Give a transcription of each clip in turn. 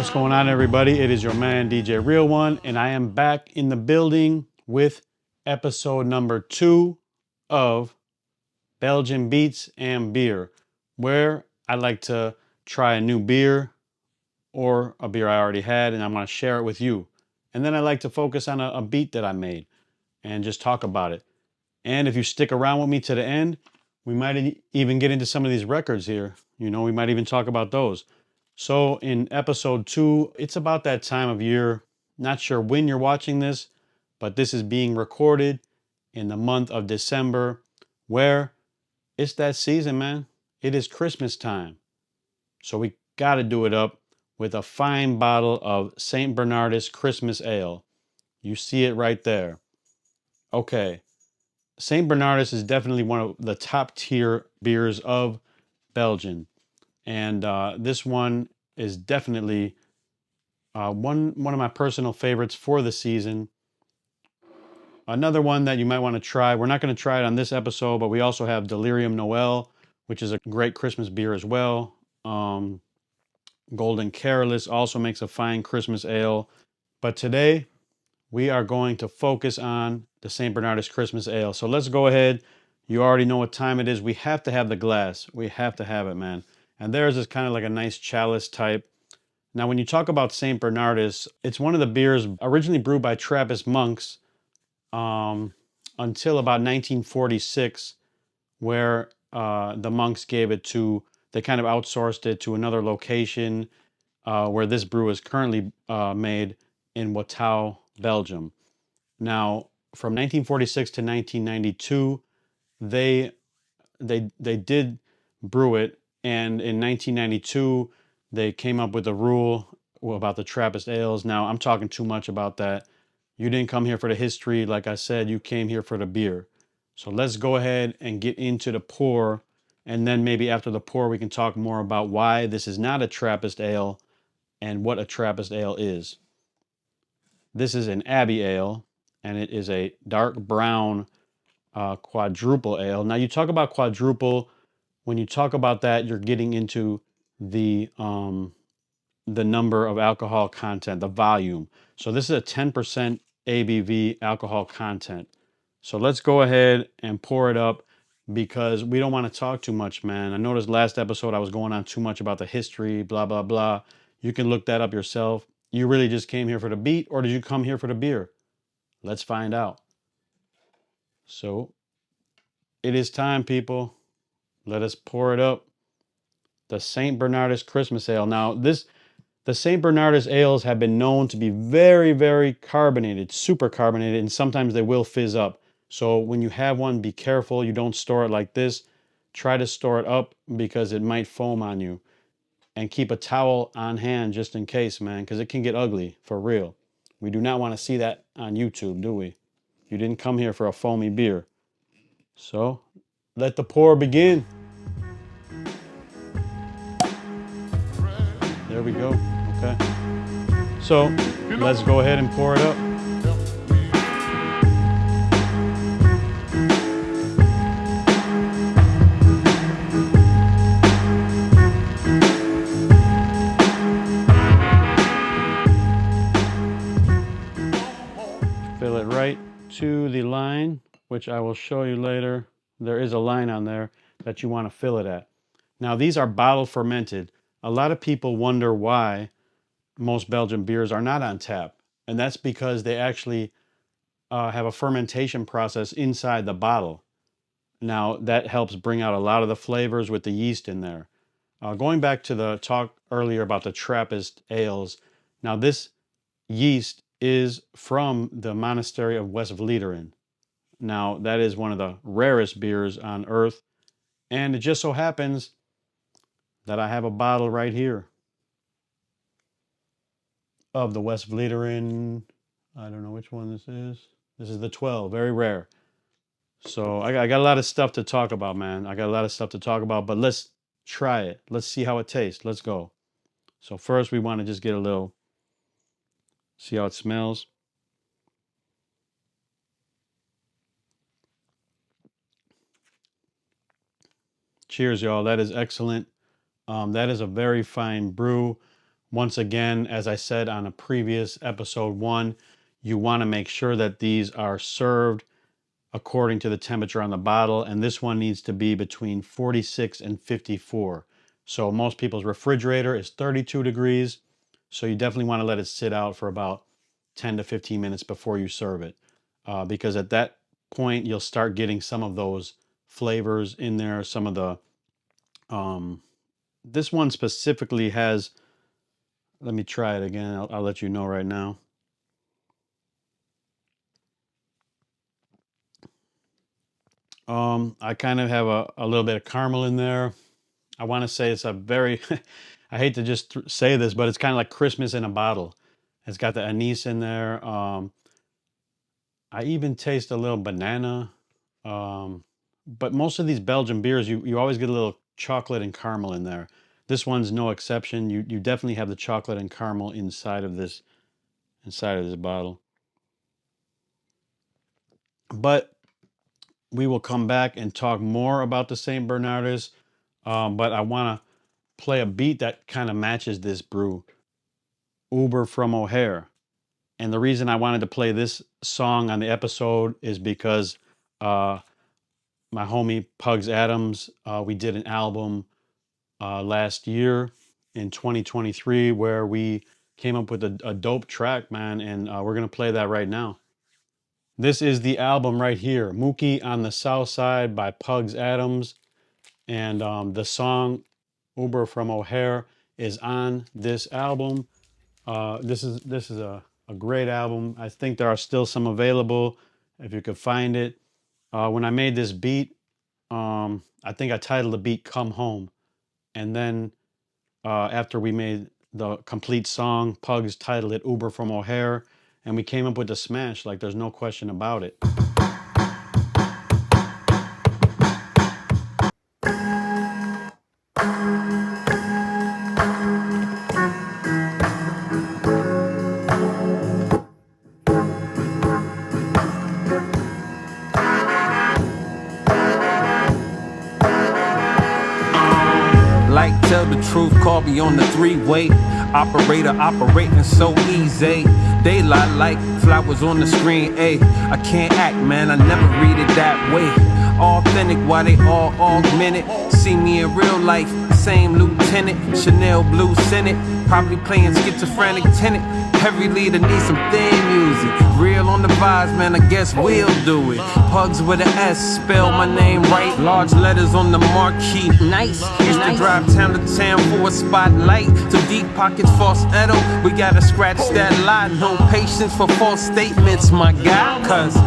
What's going on, everybody? It is your man DJ Real One, and I am back in the building with episode number 2 of Belgian Beats and Beer, where I like to try a new beer or a beer I already had, and I'm going to share it with you. And then I like to focus on a beat that I made and just talk about it. And if you stick around with me to the end, we might even get into some of these records here. You know, we might even talk about those. So in episode 2, it's about that time of year. Not sure when you're watching this, but this is being recorded in the month of December, where it's that season, man. It is Christmas time. So we got to do it up with a fine bottle of St. Bernardus Christmas Ale. You see it right there. Okay. St. Bernardus is definitely one of the top tier beers of Belgium. And this one is definitely one of my personal favorites for the season. Another one that you might want to try. We're not going to try it on this episode, but we also have Delirium Noel, which is a great Christmas beer as well. Golden Carolus also makes a fine Christmas ale. But today we are going to focus on the St. Bernardus Christmas Ale. So let's go ahead. You already know what time it is. We have to have the glass. We have to have it, man. And theirs is kind of like a nice chalice type. Now, when you talk about St. Bernardus, it's one of the beers originally brewed by Trappist monks until about 1946, where the monks gave it to, they kind of outsourced it to another location where this brew is currently made in Watau, Belgium. Now, from 1946 to 1992, they did brew it, and in 1992 they came up with a rule about the Trappist ales. Now, I'm talking too much about that. You didn't come here for the history. Like I said, you came here for the beer. So let's go ahead and get into the pour, and then maybe after the pour we can talk more about why this is not a Trappist ale and what a Trappist ale is. This is an Abbey ale, and it is a dark brown quadruple ale. Now, you talk about quadruple. When you talk about that, you're getting into the number of alcohol content, the volume. So this is a 10% ABV alcohol content. So let's go ahead and pour it up, because we don't want to talk too much, man. I noticed last episode I was going on too much about the history, blah, blah, blah. You can look that up yourself. You really just came here for the beat, or did you come here for the beer? Let's find out. So it is time, people. Let us pour it up. The St. Bernardus Christmas Ale. Now, the St. Bernardus ales have been known to be very, very carbonated, super carbonated, and sometimes they will fizz up. So when you have one, be careful. You don't store it like this. Try to store it up, because it might foam on you. And keep a towel on hand just in case, man, because it can get ugly, for real. We do not want to see that on YouTube, do we? You didn't come here for a foamy beer. So let the pour begin. There we go. Okay. So let's go ahead and pour it up. Fill it right to the line, which I will show you later. There is a line on there that you want to fill it at. Now, these are bottle fermented. A lot of people wonder why most Belgian beers are not on tap. And that's because they actually have a fermentation process inside the bottle. Now, that helps bring out a lot of the flavors with the yeast in there. Going back to the talk earlier about the Trappist ales. Now, this yeast is from the monastery of WESTVLETEREN. Now, that is one of the rarest beers on earth. And it just so happens that I have a bottle right here of the WESTVLETEREN. I don't know which one this is. This is the 12, very rare. So I got a lot of stuff to talk about, man. I got a lot of stuff to talk about, but let's try it. Let's see how it tastes. Let's go. So first we want to just get a little, see how it smells. Cheers, y'all. That is excellent. That is a very fine brew. Once again, as I said on a previous episode 1, you want to make sure that these are served according to the temperature on the bottle, and this one needs to be between 46 and 54. So most people's refrigerator is 32 degrees, so you definitely want to let it sit out for about 10 to 15 minutes before you serve it, because at that point you'll start getting some of those flavors in there. Some of the this one specifically has, let me try it again, I'll let you know right now. I kind of have a little bit of caramel in there. I want to say it's a very, I hate to just say this, but it's kind of like Christmas in a bottle. It's got the anise in there. I even taste a little banana. But most of these Belgian beers, you always get a little chocolate and caramel in there. This one's no exception. You definitely have the chocolate and caramel inside of this bottle. But we will come back and talk more about the St. Bernardus. But I want to play a beat that kind of matches this brew, Uber From Ohare. And the reason I wanted to play this song on the episode is because my homie Pugs Atomz, we did an album last year in 2023 where we came up with a dope track, man, and we're going to play that right now. This is the album right here, Mookie on the Southside by Pugs Atomz. And the song Uber From Ohare is on this album. This is a great album. I think there are still some available if you could find it. When I made this beat, I think I titled the beat Come Home. And then after we made the complete song, Pugs titled it Uber From Ohare. And we came up with the smash, like there's no question about it. Like, tell the truth, call me on the three-way. Operator operating so easy. Daylight like flowers on the screen, ayy. I can't act, man, I never read it that way. Authentic, why they all augmented. See me in real life, same lieutenant. Chanel blue Senate, probably playing schizophrenic tenant. Every leader needs some theme music. Real on the vibes, man, I guess we'll do it. Pugs with an S, spell my name right. Large letters on the marquee, nice. Used to drive town to town for a spotlight. To deep pockets, falsetto. We gotta scratch that lie. No patience for false statements, my guy. Cause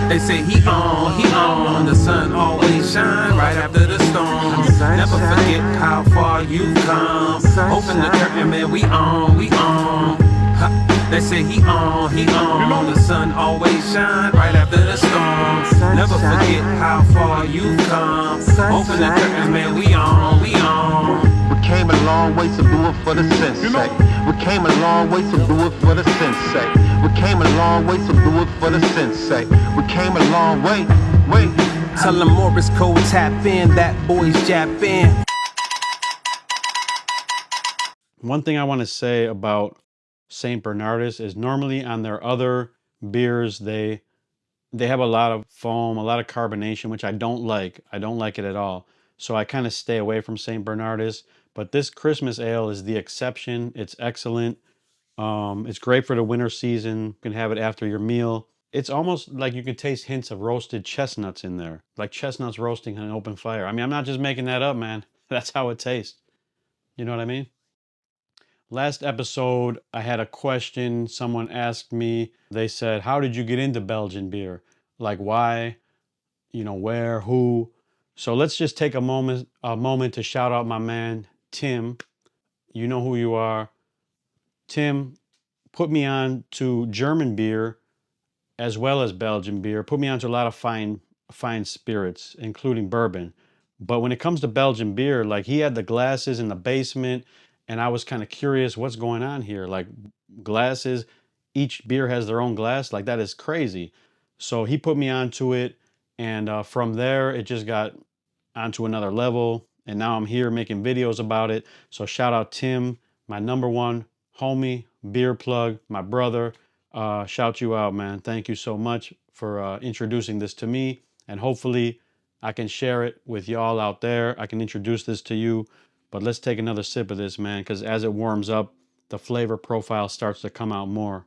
they say he on. The sun always shine right after the storm. Never forget how far you come. Open the curtain, man, we on. They say he on. The sun always shine right after the storm. Never forget how far you come. Open the curtain, man, we on. We came a long way, so do it for the sensei. We came a long way, so do it for the sensei. We came a long way, so do it for the sensei. We came a long way, Tell them Morris code tap in, that boy's jap in. One thing I want to say about St. Bernardus is normally on their other beers, they have a lot of foam, a lot of carbonation, which I don't like. I don't like it at all. So I kind of stay away from St. Bernardus. But this Christmas ale is the exception. It's excellent. It's great for the winter season. You can have it after your meal. It's almost like you can taste hints of roasted chestnuts in there, like chestnuts roasting on an open fire. I mean, I'm not just making that up, man. That's how it tastes. You know what I mean? Last episode, I had a question. Someone asked me, they said, how did you get into Belgian beer? Like why, where, who? So let's just take a moment to shout out my man, Tim. You know who you are. Tim put me on to German beer as well as Belgian beer, put me onto a lot of fine spirits, including bourbon. But when it comes to Belgian beer, like he had the glasses in the basement, and I was kind of curious what's going on here. Like glasses, each beer has their own glass. Like that is crazy. So he put me onto it, and from there it just got onto another level. And now I'm here making videos about it. So shout out Tim, my number one homie, beer plug, my brother. Shout you out, man. Thank you so much for introducing this to me. And hopefully I can share it with y'all out there. I can introduce this to you. But let's take another sip of this, man, because as it warms up, the flavor profile starts to come out more.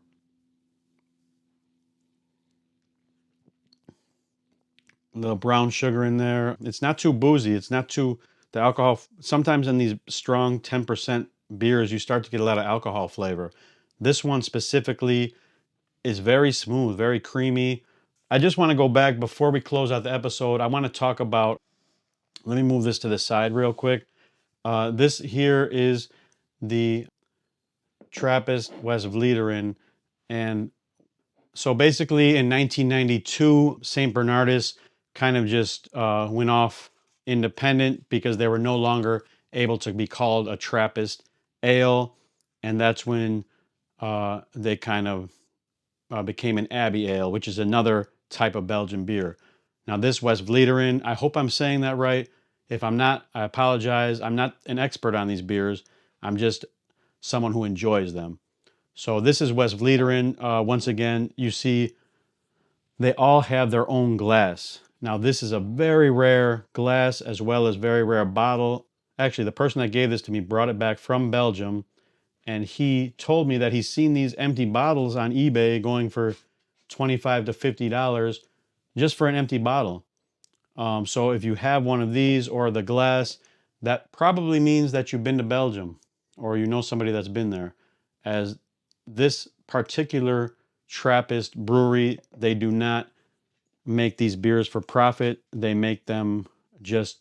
A little brown sugar in there. It's not too boozy. It's not too, the alcohol, sometimes in these strong 10% beers, you start to get a lot of alcohol flavor. This one specifically is very smooth, very creamy. I just want to go back before we close out the episode. I want to talk about, let me move this to the side real quick. This here is the Trappist WESTVLETEREN. And so basically in 1992, St. Bernardus kind of just went off independent because they were no longer able to be called a Trappist ale. And that's when they kind of became an Abbey Ale, which is another type of Belgian beer. Now this WESTVLETEREN, I hope I'm saying that right. If I'm not, I apologize. I'm not an expert on these beers. I'm just someone who enjoys them. So this is WESTVLETEREN. Once again, you see they all have their own glass. Now this is a very rare glass as well as very rare bottle. Actually, the person that gave this to me brought it back from Belgium, and he told me that he's seen these empty bottles on eBay going for $25 to $50 just for an empty bottle. So if you have one of these or the glass, that probably means that you've been to Belgium or you know somebody that's been there. As this particular Trappist brewery, they do not make these beers for profit. They make them just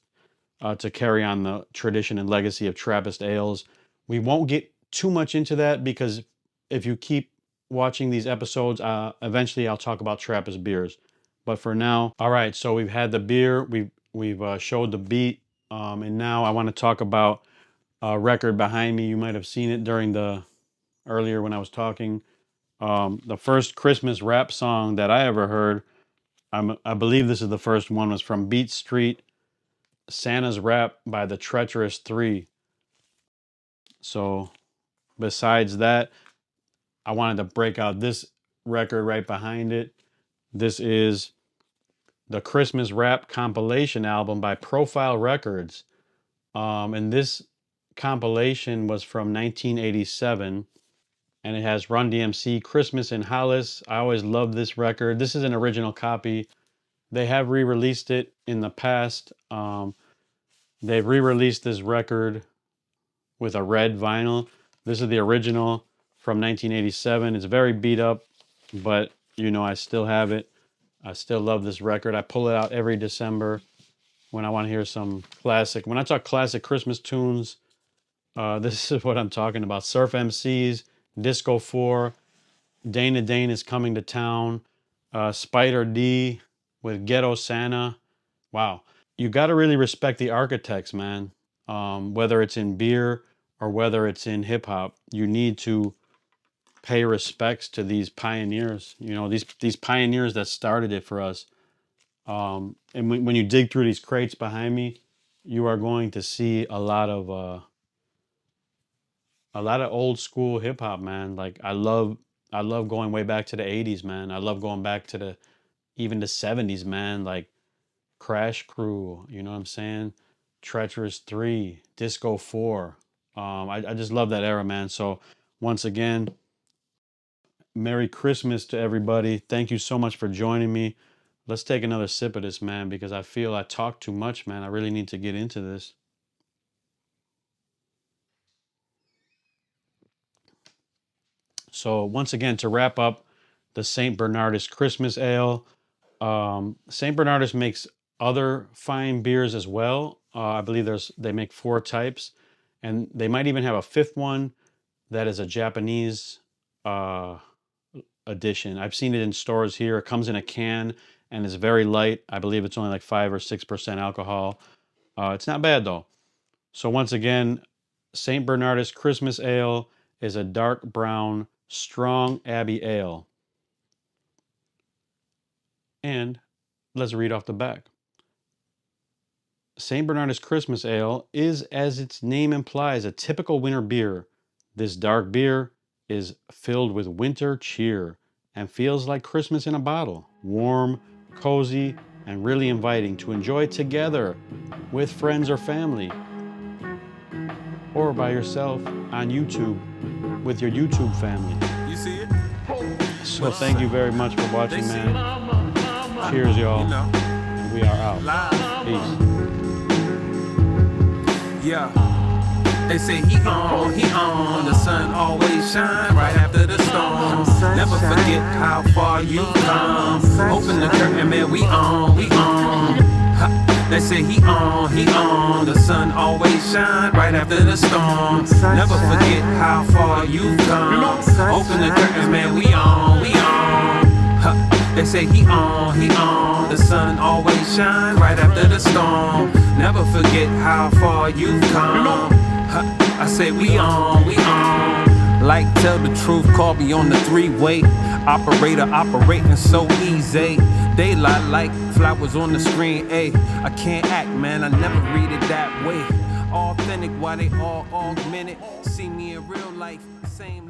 to carry on the tradition and legacy of Trappist ales. We won't get too much into that because if you keep watching these episodes, eventually I'll talk about Trappist beers. But for now, all right. So we've had the beer, we've showed the beat, and now I want to talk about a record behind me. You might have seen it during the earlier when I was talking. The first Christmas rap song that I ever heard, I believe this is the first one, was from Beat Street, Santa's Rap by the Treacherous Three. So besides that, I wanted to break out this record right behind it. This is the Christmas Rap Compilation album by Profile Records. And this compilation was from 1987, and it has Run DMC, Christmas in Hollis. I always loved this record. This is an original copy. They have re-released it in the past. They've re-released this record with a red vinyl. This is the original from 1987. It's very beat up, but you know, I still have it. I still love this record. I pull it out every December when I want to hear some classic. When I talk classic Christmas tunes, this is what I'm talking about. Surf MCs, Disco 4, Dana Dane is Coming to Town, Spider D with Ghetto Santa. Wow. You got to really respect the architects, man. Whether it's in beer or whether it's in hip hop, you need to pay respects to these pioneers. You know, these pioneers that started it for us. And when you dig through these crates behind me, you are going to see a lot of old school hip hop, man. Like I love going way back to the 80s, man. I love going back to even the 70s, man. Like Crash Crew, you know what I'm saying? Treacherous 3, Disco 4. I just love that era, man. So once again, Merry Christmas to everybody. Thank you so much for joining me. Let's take another sip of this, man, because I feel I talk too much, man. I really need to get into this. So once again, to wrap up the St. Bernardus Christmas Ale, St. Bernardus makes other fine beers as well. I believe they make 4 types, and they might even have a 5th one that is a Japanese edition. I've seen it in stores here. It comes in a can and is very light. I believe it's only like 5 or 6% alcohol. It's not bad though. So once again, St. Bernardus Christmas Ale is a dark brown, strong Abbey Ale. And let's read off the back. St. Bernardus Christmas Ale is, as its name implies, a typical winter beer. This dark beer is filled with winter cheer and feels like Christmas in a bottle. Warm, cozy, and really inviting to enjoy together with friends or family, or by yourself on YouTube with your YouTube family. You see it? So thank you very much for watching, man. Cheers, y'all. You know. We are out. Live. Peace. Yeah. They say he on, the sun always shine right after the storm. Never forget how far you come. Open the curtain, man, we on. Ha. They say he on, the sun always shine right after the storm. Never forget how far you come. Open the curtains, man, we on. Ha. They say he on, the sun always shine right after the storm. Never forget how far you've come. I say we on. Like tell the truth, call me on the three-way. Operator operating so easy. Daylight like flowers on the screen. Ay, I can't act, man, I never read it that way. Authentic while they all augmented. See me in real life, same